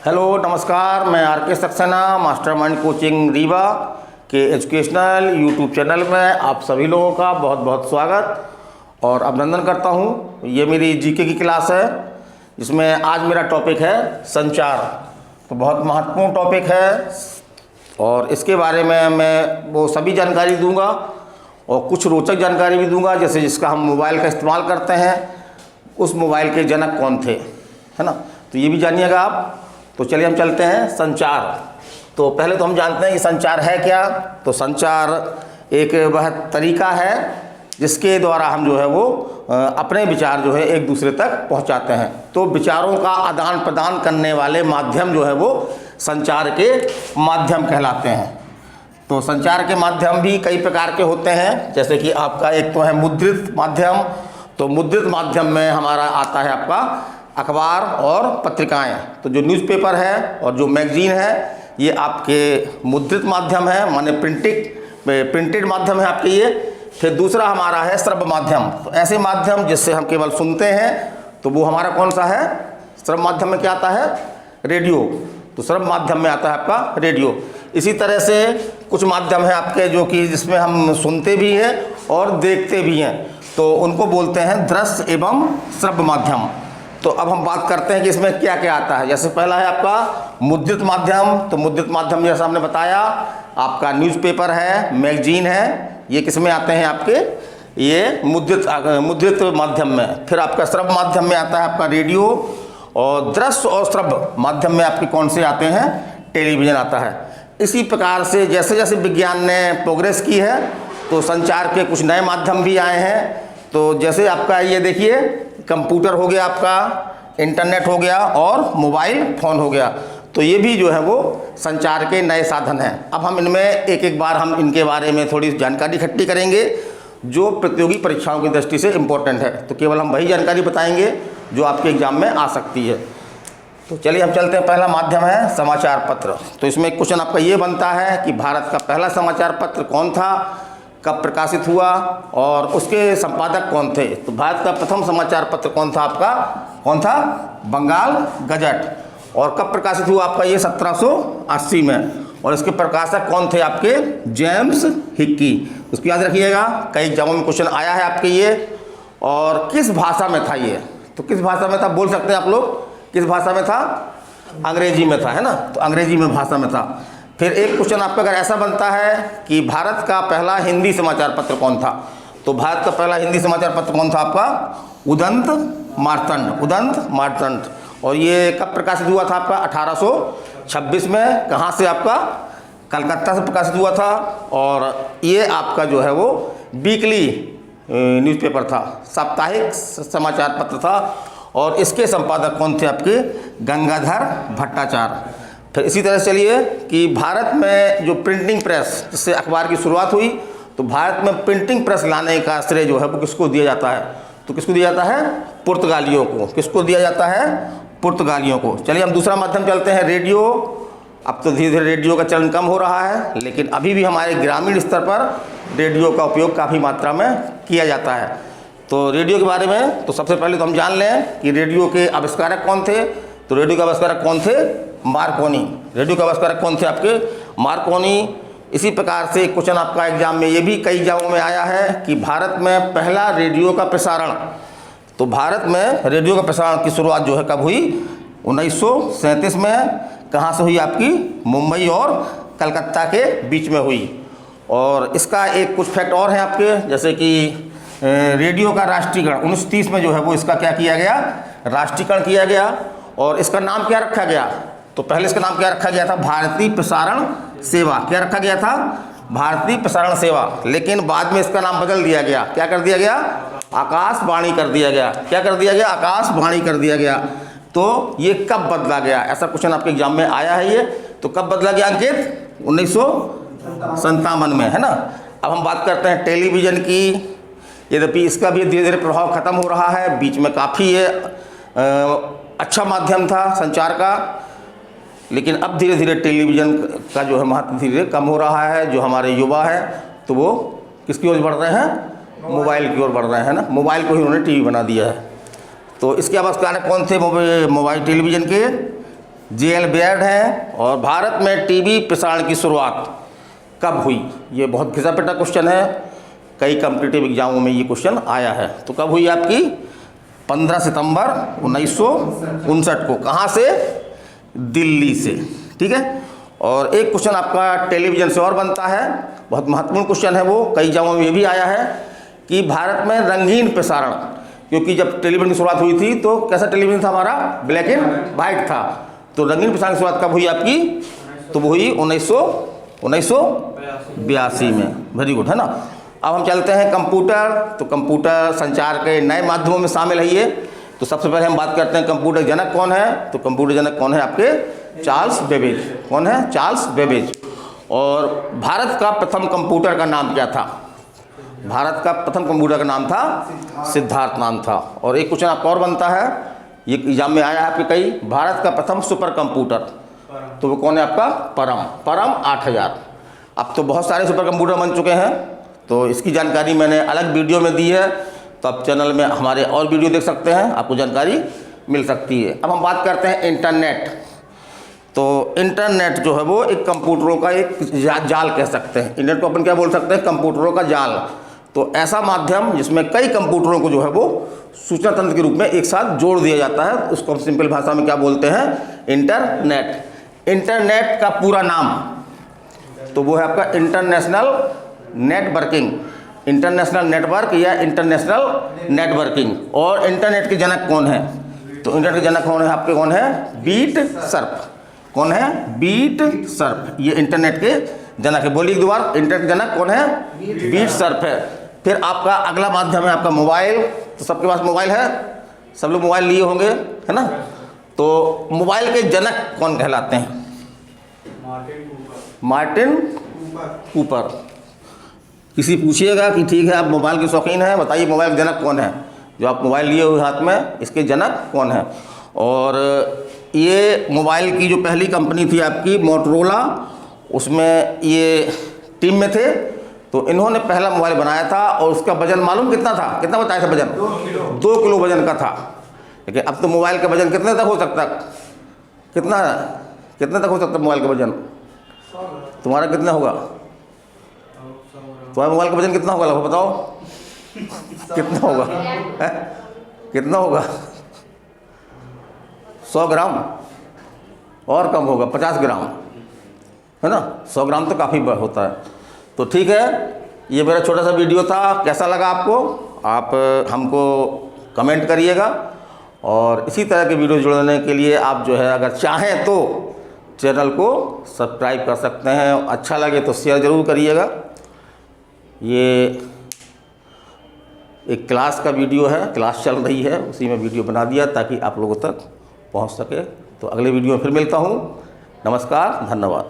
Hello नमस्कार, मैं are के सक्सेना मास्टरमाइंड कोचिंग रीवा के एजुकेशनल यूट्यूब चैनल में आप सभी लोगों का बहुत बहुत स्वागत और अभिनंदन करता हूं। ये मेरी जीके की क्लास है जिसमें आज मेरा टॉपिक है संचार। तो बहुत महत्वपूर्ण टॉपिक है और इसके बारे में मैं वो सभी जानकारी दूंगा और कुछ रोचक जानकारी भी दूंगा, जैसे जिसका हम मोबाइल का इस्तेमाल करते हैं उस मोबाइल के जनक कौन थे, है ना। तो ये भी जानिएगा आप। तो चलिए हम चलते हैं संचार। तो पहले तो हम जानते हैं कि संचार है क्या। तो संचार एक वह तरीका है जिसके द्वारा हम जो है वो अपने विचार जो है एक दूसरे तक पहुंचाते हैं। तो विचारों का आदान प्रदान करने वाले माध्यम जो है वो संचार के माध्यम कहलाते हैं। तो संचार के माध्यम भी कई प्रकार के होते हैं, जैसे कि आपका एक तो है मुद्रित माध्यम। तो मुद्रित माध्यम में हमारा आता है आपका अखबार और पत्रिकाएं। तो जो न्यूज़पेपर है और जो मैगजीन है ये आपके मुद्रित माध्यम है, माने प्रिंटेड माध्यम है आपके ये। फिर दूसरा हमारा है श्रव्य माध्यम। तो ऐसे माध्यम जिससे हम केवल सुनते हैं तो वो हमारा कौन सा है। श्रव्य माध्यम में क्या आता है, रेडियो। तो श्रव्य माध्यम में आता है आपका रेडियो। इसी तरह से कुछ माध्यम है आपके जो कि जिसमें हम सुनते भी हैं और देखते भी हैं, तो उनको बोलते हैं दृश्य एवं श्रव्य माध्यम। तो अब हम बात करते हैं कि इसमें क्या क्या आता है। जैसे पहला है आपका मुद्रित माध्यम। तो मुद्रित माध्यम जैसा हमने बताया आपका न्यूज़पेपर है, मैगजीन है, ये किस में आते हैं आपके, ये मुद्रित माध्यम में। फिर आपका श्रव्य माध्यम में आता है आपका रेडियो, और दृश्य और श्रव्य माध्यम में आपके कौन से आते हैं, टेलीविज़न आता है। इसी प्रकार से जैसे जैसे विज्ञान ने प्रोग्रेस की है तो संचार के कुछ नए माध्यम भी आए हैं। तो जैसे आपका ये देखिए कंप्यूटर हो गया, आपका इंटरनेट हो गया और मोबाइल फ़ोन हो गया। तो ये भी जो है वो संचार के नए साधन हैं। अब हम इनमें एक एक बार हम इनके बारे में थोड़ी जानकारी इकट्ठी करेंगे जो प्रतियोगी परीक्षाओं की दृष्टि से इम्पोर्टेंट है। तो केवल हम वही जानकारी बताएंगे जो आपके एग्जाम में आ सकती है। तो चलिए हम चलते हैं। पहला माध्यम है समाचार पत्र। तो इसमें क्वेश्चन आपका ये बनता है कि भारत का पहला समाचार पत्र कौन था, कब प्रकाशित हुआ और उसके संपादक कौन थे। तो भारत का प्रथम समाचार पत्र कौन था आपका, कौन था, बंगाल गजट। और कब प्रकाशित हुआ आपका ये 1780 में। और इसके प्रकाशक कौन थे आपके, जेम्स हिक्की। उसको याद रखिएगा, कई एग्जामों में क्वेश्चन आया है आपके ये। और किस भाषा में था ये, तो किस भाषा में था बोल सकते हैं आप लोग, किस भाषा में था, अंग्रेजी में था, है ना। तो अंग्रेजी में भाषा में था। फिर एक क्वेश्चन आपका अगर ऐसा बनता है कि भारत का पहला हिंदी समाचार पत्र कौन था। तो भारत का पहला हिंदी समाचार पत्र कौन था आपका, उदंत मार्तंड, उदंत मार्तंड। और ये कब प्रकाशित हुआ था आपका, 1826 में। कहाँ से आपका, कलकत्ता से प्रकाशित हुआ था। और ये आपका जो है वो वीकली न्यूज़पेपर था, साप्ताहिक समाचार पत्र था। और इसके संपादक कौन थे आपके, गंगाधर भट्टाचार्य। फिर इसी तरह चलिए कि भारत में जो प्रिंटिंग प्रेस जिससे अखबार की शुरुआत हुई, तो भारत में प्रिंटिंग प्रेस लाने का श्रेय जो है वो किसको दिया जाता है, तो किसको दिया जाता है, पुर्तगालियों को। किसको दिया जाता है, पुर्तगालियों को। चलिए हम दूसरा माध्यम चलते हैं, रेडियो। अब तो धीरे धीरे रेडियो का चलन कम हो रहा है, लेकिन अभी भी हमारे ग्रामीण स्तर पर रेडियो का उपयोग काफ़ी मात्रा में किया जाता है। तो रेडियो के बारे में तो सबसे पहले तो हम जान लें कि रेडियो के आविष्कारक कौन थे। तो रेडियो के आविष्कारक कौन थे, मार्कोनी। रेडियो के आविष्कारक कौन थे आपके, मार्कोनी। इसी प्रकार से क्वेश्चन आपका एग्जाम में ये भी कई एग्जामों में आया है कि भारत में पहला रेडियो का प्रसारण। तो भारत में रेडियो का प्रसारण की शुरुआत जो है कब हुई, 1937 में। कहाँ से हुई आपकी, मुंबई और कलकत्ता के बीच में हुई। और इसका एक कुछ फैक्ट और हैं आपके, जैसे कि रेडियो का राष्ट्रीयकरण 1930 में जो है वो इसका क्या किया गया, राष्ट्रीयकरण किया गया। और इसका नाम क्या रखा गया, तो पहले इसका नाम क्या रखा गया था, भारतीय प्रसारण सेवा। क्या रखा गया था, भारतीय प्रसारण सेवा। लेकिन बाद में इसका नाम बदल दिया गया, क्या कर दिया गया, आकाशवाणी कर दिया गया। क्या कर दिया गया, आकाशवाणी कर दिया गया। तो ये कब बदला गया, ऐसा क्वेश्चन आपके एग्जाम में आया है ये। तो कब बदला गया अंकित, 1957 में, है ना। अब हम बात करते हैं टेलीविज़न की। यद्यपि इसका भी धीरे धीरे प्रभाव खत्म हो रहा है, बीच में काफ़ी ये अच्छा माध्यम था संचार का, लेकिन अब धीरे धीरे टेलीविज़न का जो है महत्व धीरे धीरे कम हो रहा है। जो हमारे युवा है तो वो किसकी ओर बढ़ रहे हैं, मोबाइल की ओर बढ़ रहे हैं ना। मोबाइल को ही उन्होंने टीवी बना दिया है। तो इसके आविष्कारक कौन थे, मोबाइल टेलीविज़न के, J.L. बेयर्ड हैं। और भारत में टीबी प्रसारण की शुरुआत कब हुई? ये बहुत घिसा पिटा क्वेश्चन है, कई कॉम्पिटिटिव एग्जामों में ये क्वेश्चन आया है। तो कब हुई आपकी? 15 सितंबर 1959 को। कहाँ से? दिल्ली से। ठीक है। और एक क्वेश्चन आपका टेलीविज़न से और बनता है, बहुत महत्वपूर्ण क्वेश्चन है वो, कई एग्जामों में ये भी आया है कि भारत में रंगीन प्रसारण, क्योंकि जब टेलीविज़न की शुरुआत हुई थी तो कैसा टेलीविज़न था हमारा? ब्लैक एंड वाइट था। तो रंगीन प्रसारण की शुरुआत कब हुई आपकी? तो वो हुई 1982 में। वेरी गुड, है ना। अब हम चलते हैं कंप्यूटर। तो कंप्यूटर संचार के नए माध्यमों में शामिल है ये। तो सबसे पहले हम बात करते हैं कंप्यूटर जनक कौन है। तो कंप्यूटर जनक कौन है आपके? Charles Babbage. कौन है? Charles Babbage. और भारत का प्रथम कंप्यूटर का नाम क्या था? भारत का प्रथम कंप्यूटर का नाम था सिद्धार्थ नाम था। और एक क्वेश्चन आपका और बनता है, ये एग्जाम में आया है आपके कई, भारत का प्रथम सुपर कंप्यूटर, तो वो कौन है आपका? परम 8000। अब तो बहुत सारे सुपर कंप्यूटर बन चुके हैं, तो इसकी जानकारी मैंने अलग वीडियो में दी है, तो आप चैनल में हमारे और वीडियो देख सकते हैं, आपको जानकारी मिल सकती है। अब हम बात करते हैं इंटरनेट। तो इंटरनेट जो है वो एक कंप्यूटरों का एक जाल कह सकते हैं। इंटरनेट को अपन क्या बोल सकते हैं? कंप्यूटरों का जाल। तो ऐसा माध्यम जिसमें कई कंप्यूटरों को जो है वो सूचना तंत्र के रूप में एक साथ जोड़ दिया जाता है, उसको हम सिंपल भाषा में क्या बोलते हैं? इंटरनेट। इंटरनेट का पूरा नाम तो वो है आपका इंटरनेशनल नेटवर्किंग, इंटरनेशनल नेटवर्क या इंटरनेशनल नेटवर्किंग। और इंटरनेट के जनक कौन है? तो इंटरनेट के जनक कौन है आपके? कौन है? Beat surf. कौन है? Beat Surf. ये इंटरनेट के जनक है। बोलिए एक दो बार, इंटरनेट के जनक कौन है? बीट सर्फ है। फिर आपका अगला माध्यम है आपका मोबाइल। तो सबके पास मोबाइल है, सब लोग मोबाइल लिए होंगे, है ना। तो मोबाइल के जनक कौन कहलाते हैं? Martin Cooper. किसी पूछिएगा कि ठीक है आप मोबाइल के शौकीन हैं, बताइए मोबाइल के जनक कौन है? जो आप मोबाइल लिए हुए हाथ में, इसके जनक कौन है? और ये मोबाइल की जो पहली कंपनी थी आपकी मोटरोला, उसमें ये टीम में थे। तो इन्होंने पहला मोबाइल बनाया था और उसका वजन मालूम कितना था? कितना बताया था वजन? 2 किलो वजन का था। लेकिन अब तो मोबाइल का वजन कितने तक हो सकता? कितने तक हो सकता मोबाइल का वजन? तुम्हारा कितना होगा? तुम्हारे मोबाइल का वजन कितना होगा लगभग बताओ? कितना होगा? कितना होगा? 100 ग्राम और कम होगा, 50 ग्राम, है ना। 100 ग्राम तो काफ़ी होता है। तो ठीक है, ये मेरा छोटा सा वीडियो था। कैसा लगा आपको? आप हमको कमेंट करिएगा। और इसी तरह के वीडियो जुड़ने के लिए आप जो है अगर चाहें तो चैनल को सब्सक्राइब कर सकते हैं। अच्छा लगे तो शेयर ज़रूर करिएगा। ये एक क्लास का वीडियो है, क्लास चल रही है, उसी में वीडियो बना दिया ताकि आप लोगों तक पहुंच सके। तो अगले वीडियो में फिर मिलता हूं। नमस्कार, धन्यवाद।